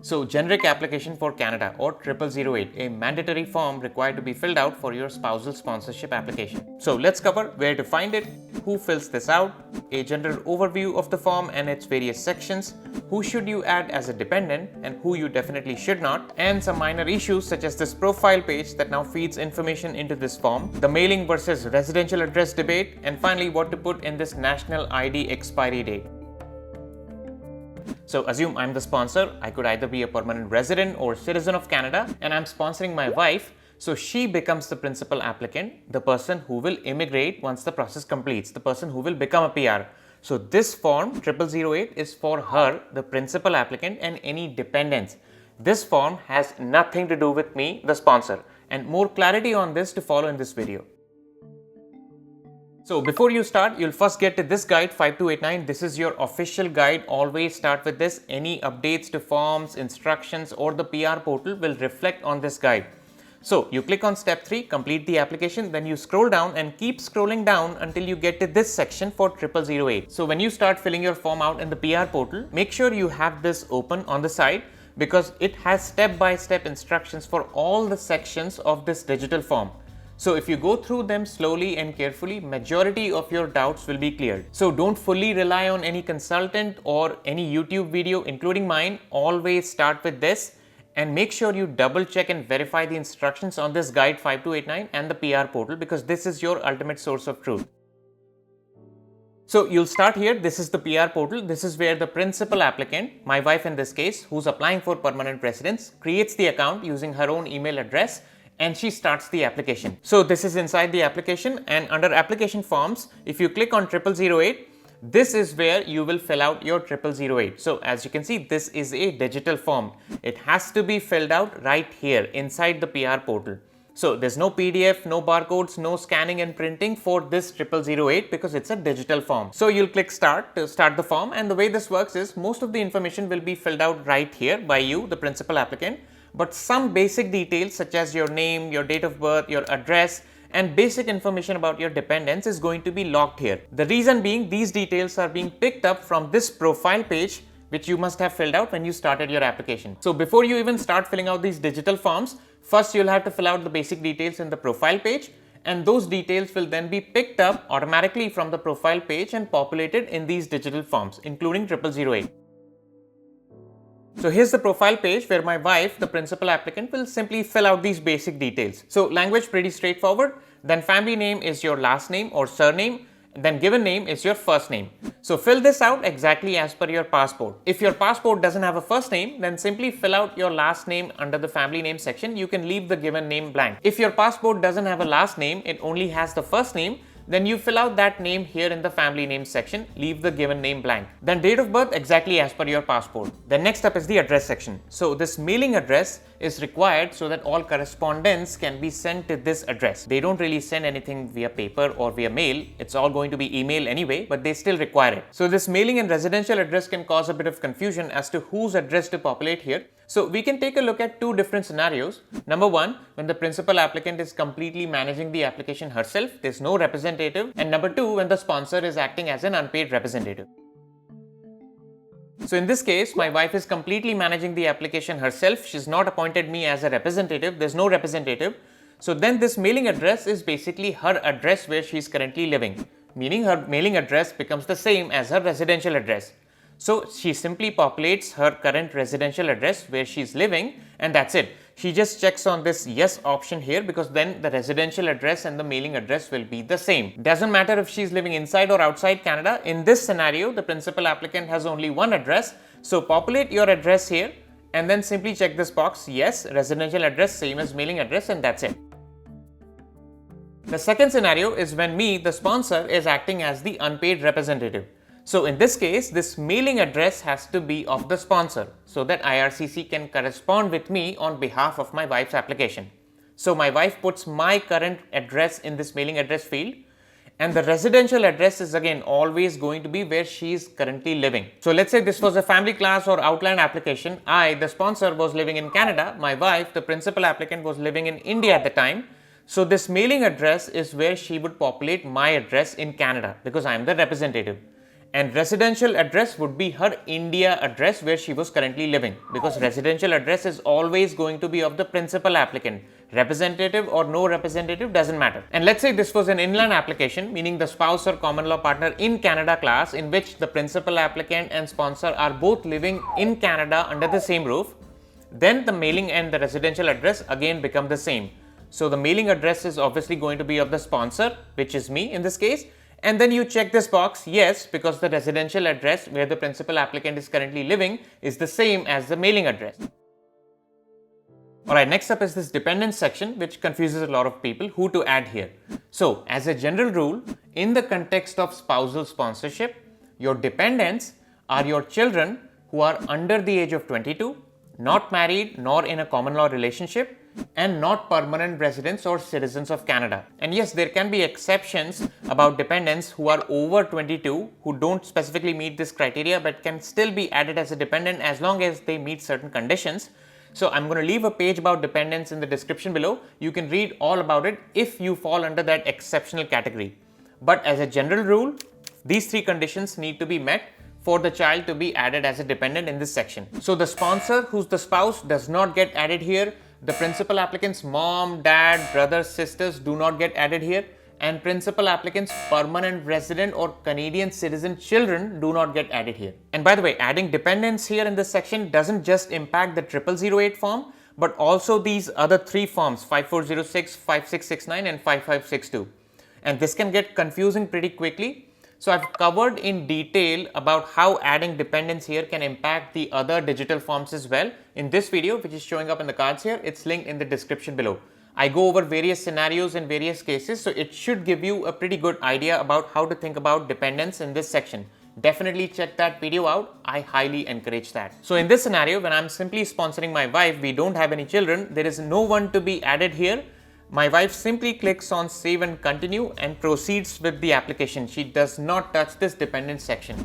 So, generic application for Canada or 0008, a mandatory form required to be filled out for your spousal sponsorship application. So, let's cover where to find it, who fills this out, a general overview of the form and its various sections, who should you add as a dependent and who you definitely should not, and some minor issues such as this profile page that now feeds information into this form, the mailing versus residential address debate, and finally what to put in this National ID expiry date. So assume I'm the sponsor. I could either be a permanent resident or citizen of Canada, and I'm sponsoring my wife. So she becomes the principal applicant, the person who will immigrate once the process completes, the person who will become a PR. So this form 0008 is for her, the principal applicant, and any dependents. This form has nothing to do with me, the sponsor, and more clarity on this to follow in this video. So before you start, you'll first get to this guide 5289. This is your official guide. Always start with this. Any updates to forms, instructions or the PR portal will reflect on this guide. So you click on step 3, complete the application, then you scroll down and keep scrolling down until you get to this section for 0008. So when you start filling your form out in the PR portal, make sure you have this open on the side because it has step-by-step instructions for all the sections of this digital form. So if you go through them slowly and carefully, majority of your doubts will be cleared. So don't fully rely on any consultant or any YouTube video, including mine. Always start with this and make sure you double check and verify the instructions on this guide 5289 and the PR portal because this is your ultimate source of truth. So you'll start here. This is the PR portal. This is where the principal applicant, my wife in this case, who's applying for permanent residence, creates the account using her own email address and she starts the application. So this is inside the application, and under application forms, if you click on 0008, this is where you will fill out your 0008. So as you can see, this is a digital form. It has to be filled out right here inside the PR portal. So there's no PDF, no barcodes, no scanning and printing for this 0008 because it's a digital form. So you'll click start to start the form, and the way this works is most of the information will be filled out right here by you, the principal applicant. But some basic details such as your name, your date of birth, your address and basic information about your dependents is going to be locked here. The reason being these details are being picked up from this profile page which you must have filled out when you started your application. So before you even start filling out these digital forms, first you'll have to fill out the basic details in the profile page, and those details will then be picked up automatically from the profile page and populated in these digital forms, including 0008. So here's the profile page where my wife, the principal applicant, will simply fill out these basic details. So language pretty straightforward. Then family name is your last name or surname. Then given name is your first name. So fill this out exactly as per your passport. If your passport doesn't have a first name, then simply fill out your last name under the family name section. You can leave the given name blank. If your passport doesn't have a last name, it only has the first name, then you fill out that name here in the family name section, leave the given name blank. Then date of birth exactly as per your passport. Then next up is the address section. So this mailing address is required so that all correspondence can be sent to this address. They don't really send anything via paper or via mail. It's all going to be email anyway, but they still require it. So this mailing and residential address can cause a bit of confusion as to whose address to populate here. So we can take a look at two different scenarios. Number one, when the principal applicant is completely managing the application herself, there's no representative. And number two, when the sponsor is acting as an unpaid representative. So in this case, my wife is completely managing the application herself. She's not appointed me as a representative. There's no representative. So then this mailing address is basically her address where she's currently living, meaning her mailing address becomes the same as her residential address. So she simply populates her current residential address where she's living, and that's it. She just checks on this yes option here because then the residential address and the mailing address will be the same. Doesn't matter if she's living inside or outside Canada. In this scenario, the principal applicant has only one address. So populate your address here and then simply check this box, yes, residential address same as mailing address, and that's it. The second scenario is when me, the sponsor, is acting as the unpaid representative. So in this case, this mailing address has to be of the sponsor so that IRCC can correspond with me on behalf of my wife's application. So my wife puts my current address in this mailing address field, and the residential address is again always going to be where she is currently living. So let's say this was a family class or outland application. I, the sponsor, was living in Canada. My wife, the principal applicant, was living in India at the time. So this mailing address is where she would populate my address in Canada because I am the representative. And residential address would be her India address where she was currently living, because residential address is always going to be of the principal applicant. Representative or no representative doesn't matter. And let's say this was an inland application, meaning the spouse or common law partner in Canada class, in which the principal applicant and sponsor are both living in Canada under the same roof. Then the mailing and the residential address again become the same. So the mailing address is obviously going to be of the sponsor, which is me in this case. And then you check this box, yes, because the residential address where the principal applicant is currently living is the same as the mailing address. Alright, next up is this dependents section, which confuses a lot of people who to add here. So, as a general rule, in the context of spousal sponsorship, your dependents are your children who are under the age of 22, not married nor in a common law relationship, and not permanent residents or citizens of Canada. And yes, there can be exceptions about dependents who are over 22 who don't specifically meet this criteria but can still be added as a dependent as long as they meet certain conditions. So I'm going to leave a page about dependents in the description below. You can read all about it if you fall under that exceptional category. But as a general rule, these three conditions need to be met for the child to be added as a dependent in this section. So the sponsor, who's the spouse, does not get added here. The principal applicant's mom, dad, brothers, sisters do not get added here, and principal applicant's permanent resident or Canadian citizen children do not get added here. And by the way, adding dependents here in this section doesn't just impact the 0008 form, but also these other three forms, 5406, 5669 and 5562. And this can get confusing pretty quickly. So I've covered in detail about how adding dependents here can impact the other digital forms as well in this video, which is showing up in the cards here. It's linked in the description below. I go over various scenarios and various cases, so it should give you a pretty good idea about how to think about dependents in this section. Definitely check that video out. I highly encourage that. So in this scenario, when I'm simply sponsoring my wife, we don't have any children, there is no one to be added here. My wife simply clicks on save and continue and proceeds with the application. She does not touch this dependent section.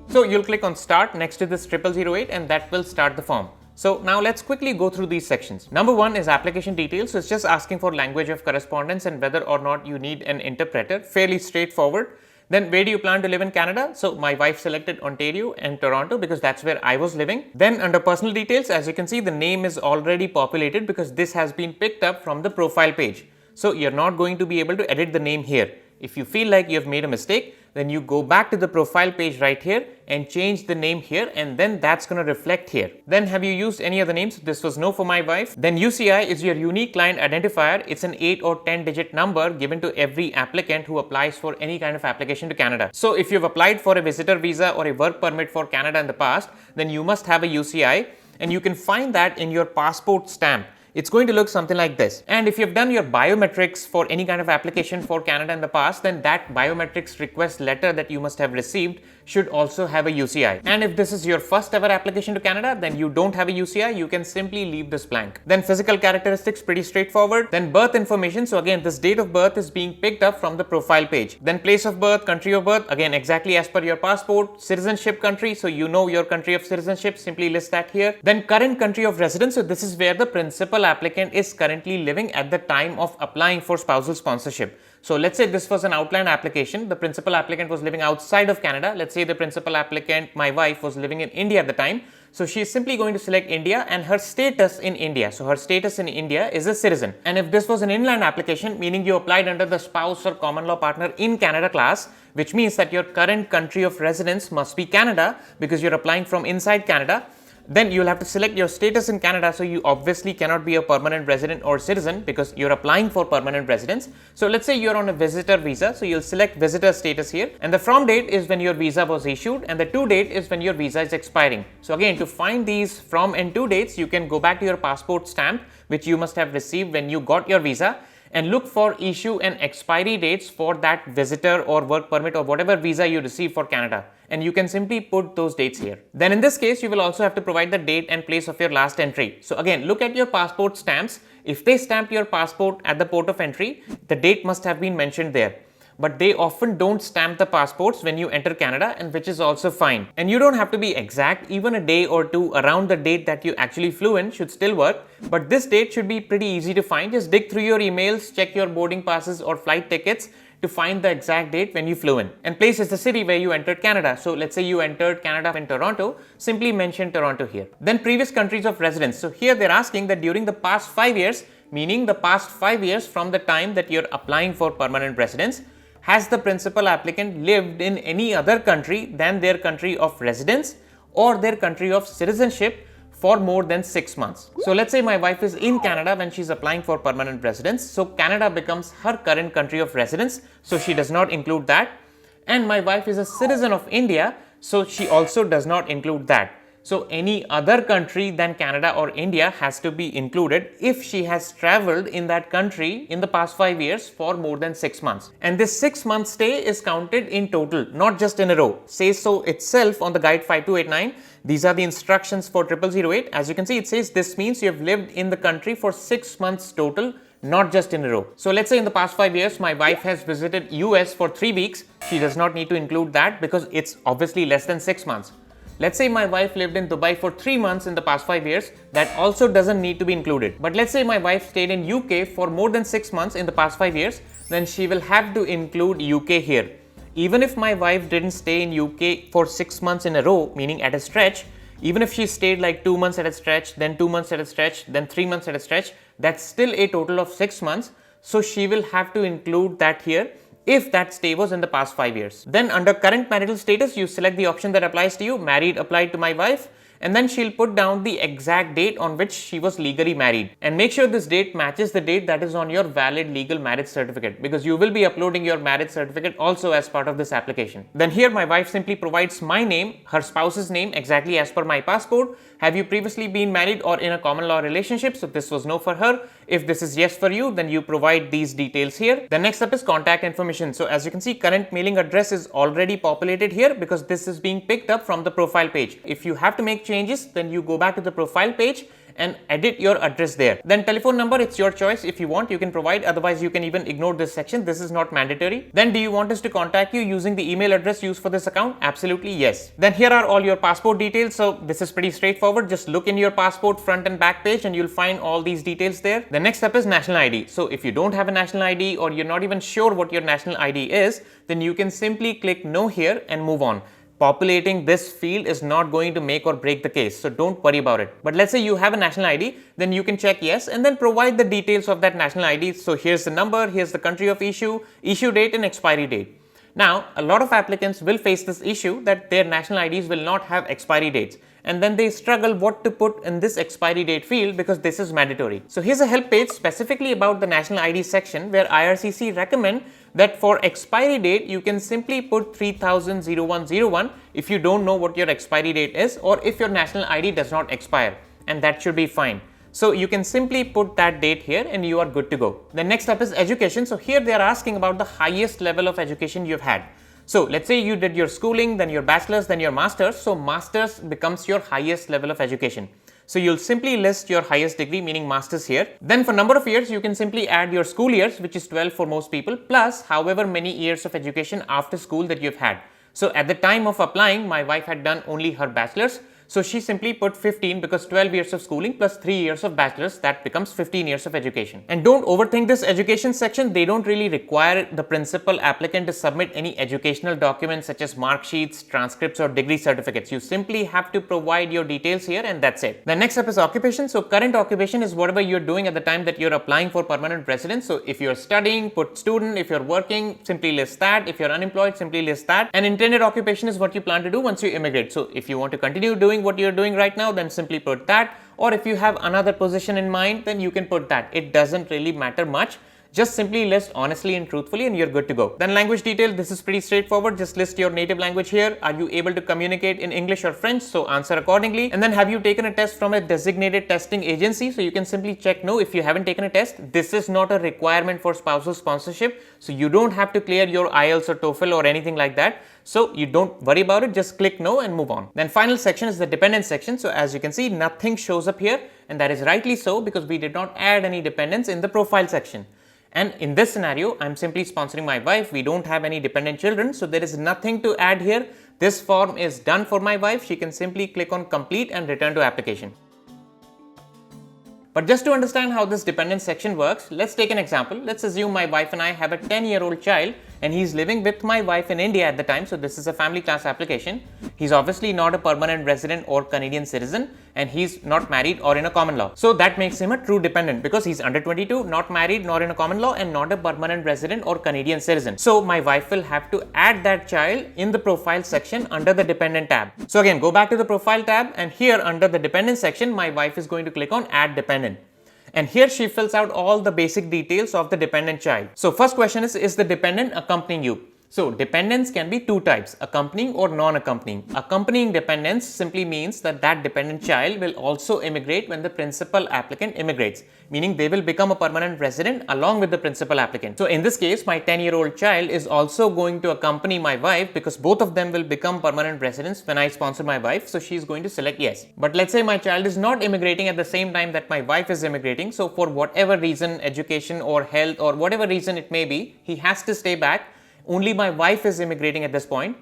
So you'll click on start next to this 0008 and that will start the form. So now let's quickly go through these sections. Number one is application details. So it's just asking for language of correspondence and whether or not you need an interpreter. Fairly straightforward. Then where do you plan to live in Canada? So my wife selected Ontario and Toronto because that's where I was living. Then under personal details, as you can see, the name is already populated because this has been picked up from the profile page. So you're not going to be able to edit the name here. If you feel like you have made a mistake, then you go back to the profile page right here and change the name here, and then that's going to reflect here. Then have you used any other names? This was no for my wife. Then UCI is your unique client identifier. It's an 8 or 10 digit number given to every applicant who applies for any kind of application to Canada. So if you've applied for a visitor visa or a work permit for Canada in the past, then you must have a UCI, and you can find that in your passport stamp. It's going to look something like this. And if you've done your biometrics for any kind of application for Canada in the past, then that biometrics request letter that you must have received should also have a UCI. And if this is your first ever application to Canada, then you don't have a UCI, you can simply leave this blank. Then physical characteristics, pretty straightforward. Then birth information. So again, this date of birth is being picked up from the profile page. Then place of birth, country of birth, again exactly as per your passport. Citizenship country, so you know your country of citizenship, simply list that here. Then current country of residence, so this is where the principal applicant is currently living at the time of applying for spousal sponsorship. So let's say this was an outline application. The principal applicant was living outside of Canada. Let's say the principal applicant, my wife, was living in India at the time. So she is simply going to select India and her status in India. So her status in India is a citizen. And if this was an inland application, meaning you applied under the spouse or common law partner in Canada class, which means that your current country of residence must be Canada because you're applying from inside Canada. Then you'll have to select your status in Canada, so you obviously cannot be a permanent resident or citizen because you're applying for permanent residence. So let's say you're on a visitor visa, so you'll select visitor status here, and the from date is when your visa was issued and the to date is when your visa is expiring. So again, to find these from and to dates, you can go back to your passport stamp which you must have received when you got your visa and look for issue and expiry dates for that visitor or work permit or whatever visa you receive for Canada. And you can simply put those dates here. Then in this case, you will also have to provide the date and place of your last entry. So again, look at your passport stamps. If they stamped your passport at the port of entry, the date must have been mentioned there. But they often don't stamp the passports when you enter Canada, and which is also fine. And you don't have to be exact, even a day or two around the date that you actually flew in should still work. But this date should be pretty easy to find. Just dig through your emails, check your boarding passes or flight tickets, to find the exact date when you flew in. And place is the city where you entered Canada. So let's say you entered Canada in Toronto, simply mention Toronto here. Then previous countries of residence. So here they're asking that during the past 5 years, meaning the past 5 years from the time that you're applying for permanent residence, has the principal applicant lived in any other country than their country of residence or their country of citizenship for more than 6 months. So let's say my wife is in Canada when she's applying for permanent residence. So Canada becomes her current country of residence. So she does not include that. And my wife is a citizen of India. So she also does not include that. So any other country than Canada or India has to be included if she has traveled in that country in the past 5 years for more than 6 months. And this 6-month stay is counted in total, not just in a row. Says so itself on the guide 5289. These are the instructions for 0008. As you can see, it says this means you have lived in the country for 6 months total, not just in a row. So let's say in the past 5 years, my wife has visited US for 3 weeks. She does not need to include that because it's obviously less than 6 months. Let's say my wife lived in Dubai for 3 months in the past 5 years, that also doesn't need to be included. But let's say my wife stayed in UK for more than 6 months in the past 5 years, then she will have to include UK here. Even if my wife didn't stay in UK for 6 months in a row, meaning at a stretch, even if she stayed like 2 months at a stretch, then 2 months at a stretch, then 3 months at a stretch, that's still a total of 6 months. So she will have to include that here if that stay was in the past 5 years. Then under current marital status, you select the option that applies to you, married applied to my wife, and then she'll put down the exact date on which she was legally married. And make sure this date matches the date that is on your valid legal marriage certificate, because you will be uploading your marriage certificate also as part of this application. Then here my wife simply provides my name, her spouse's name exactly as per my passport. Have you previously been married or in a common law relationship? So this was no for her. If this is yes for you, then you provide these details here. The next up is contact information. So as you can see, current mailing address is already populated here because this is being picked up from the profile page. If you have to make changes, then you go back to the profile page and edit your address there. Then telephone number, it's your choice. If you want, you can provide. Otherwise, you can even ignore this section. This is not mandatory. Then do you want us to contact you using the email address used for this account? Absolutely yes. Then here are all your passport details. So this is pretty straightforward. Just look in your passport front and back page and you'll find all these details there. The next step is national ID. So if you don't have a national ID or you're not even sure what your national ID is, then you can simply click no here and move on. Populating this field is not going to make or break the case, so don't worry about it. But let's say you have a national ID, then you can check yes and then provide the details of that national ID. So here's the number, here's the country of issue date and expiry date. Now, a lot of applicants will face this issue that their national IDs will not have expiry dates, and then they struggle what to put in this expiry date field because this is mandatory. So here's a help page specifically about the national ID section where IRCC recommend that for expiry date you can simply put 300101 if you don't know what your expiry date is or if your national ID does not expire, and that should be fine. So you can simply put that date here and you are good to go. The next up is education. So here they are asking about the highest level of education you've had. So let's say you did your schooling, then your bachelor's, then your master's. So master's becomes your highest level of education. So you'll simply list your highest degree, meaning master's here. Then for number of years, you can simply add your school years, which is 12 for most people, plus however many years of education after school that you've had. So at the time of applying, my wife had done only her bachelor's. So she simply put 15 because 12 years of schooling plus 3 years of bachelor's, that becomes 15 years of education. And don't overthink this education section. They don't really require the principal applicant to submit any educational documents such as mark sheets, transcripts or degree certificates. You simply have to provide your details here and that's it. The next up is occupation. So current occupation is whatever you're doing at the time that you're applying for permanent residence. So if you're studying, put student. If you're working, simply list that. If you're unemployed, simply list that. And intended occupation is what you plan to do once you immigrate. So if you want to continue doing what you're doing right now, then simply put that. Or if you have another position in mind, then you can put that. It doesn't really matter much. Just simply list honestly and truthfully and you're good to go. Then language detail, this is pretty straightforward. Just list your native language here. Are you able to communicate in English or French? So answer accordingly. And then have you taken a test from a designated testing agency? So you can simply check no if you haven't taken a test. This is not a requirement for spousal sponsorship. So you don't have to clear your IELTS or TOEFL or anything like that. So you don't worry about it, just click no and move on. Then final section is the dependent section. So as you can see, nothing shows up here, and that is rightly so because we did not add any dependents in the profile section. And in this scenario, I'm simply sponsoring my wife. We don't have any dependent children, so there is nothing to add here. This form is done for my wife. She can simply click on complete and return to application. But just to understand how this dependent section works, let's take an example. Let's assume my wife and I have a 10-year-old child and he's living with my wife in India at the time. So this is a family class application. He's obviously not a permanent resident or Canadian citizen, and he's not married or in a common law. So that makes him a true dependent because he's under 22, not married, nor in a common law, and not a permanent resident or Canadian citizen. So my wife will have to add that child in the profile section under the dependent tab. So again, go back to the profile tab, and here under the dependent section, my wife is going to click on add dependent. And here she fills out all the basic details of the dependent child. So first question is the dependent accompanying you? So dependents can be two types, accompanying or non-accompanying. Accompanying dependents simply means that that dependent child will also immigrate when the principal applicant immigrates, meaning they will become a permanent resident along with the principal applicant. So in this case, my 10-year-old child is also going to accompany my wife because both of them will become permanent residents when I sponsor my wife. So she's going to select yes. But let's say my child is not immigrating at the same time that my wife is immigrating. So for whatever reason, education or health or whatever reason it may be, he has to stay back. Only my wife is immigrating at this point.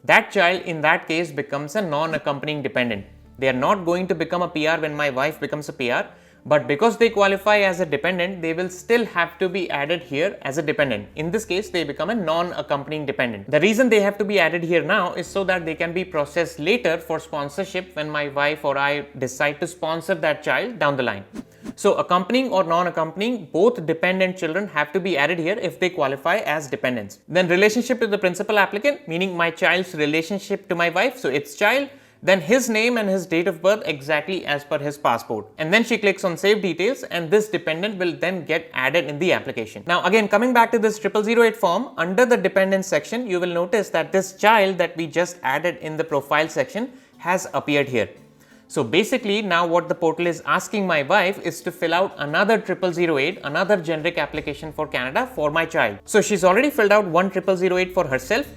That child in that case becomes a non-accompanying dependent. They are not going to become a PR when my wife becomes a PR, but because they qualify as a dependent, they will still have to be added here as a dependent. In this case, they become a non-accompanying dependent. The reason they have to be added here now is so that they can be processed later for sponsorship when my wife or I decide to sponsor that child down the line. So accompanying or non-accompanying, both dependent children have to be added here if they qualify as dependents. Then relationship to the principal applicant, meaning my child's relationship to my wife, so it's child, then his name and his date of birth exactly as per his passport. And then she clicks on save details, and this dependent will then get added in the application. Now again, coming back to this 0008 form, under the dependent section, you will notice that this child that we just added in the profile section has appeared here. So basically now what the portal is asking my wife is to fill out another 0008, another generic application for Canada for my child. So she's already filled out one 0008 for herself.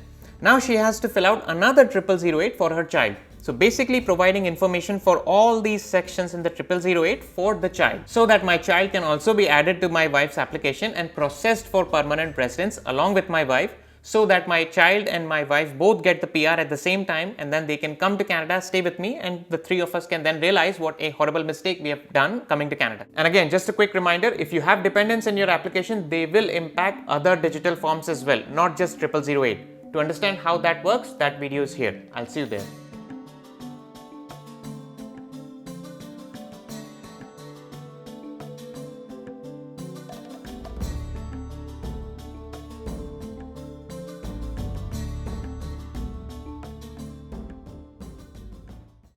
Now she has to fill out another 0008 for her child. So basically providing information for all these sections in the 0008 for the child, so that my child can also be added to my wife's application and processed for permanent residence along with my wife, so that my child and my wife both get the PR at the same time, and then they can come to Canada, stay with me, and the three of us can then realize what a horrible mistake we have done coming to Canada. And again, just a quick reminder, if you have dependents in your application, they will impact other digital forms as well, not just 0008. To understand how that works, that video is here. I'll see you there.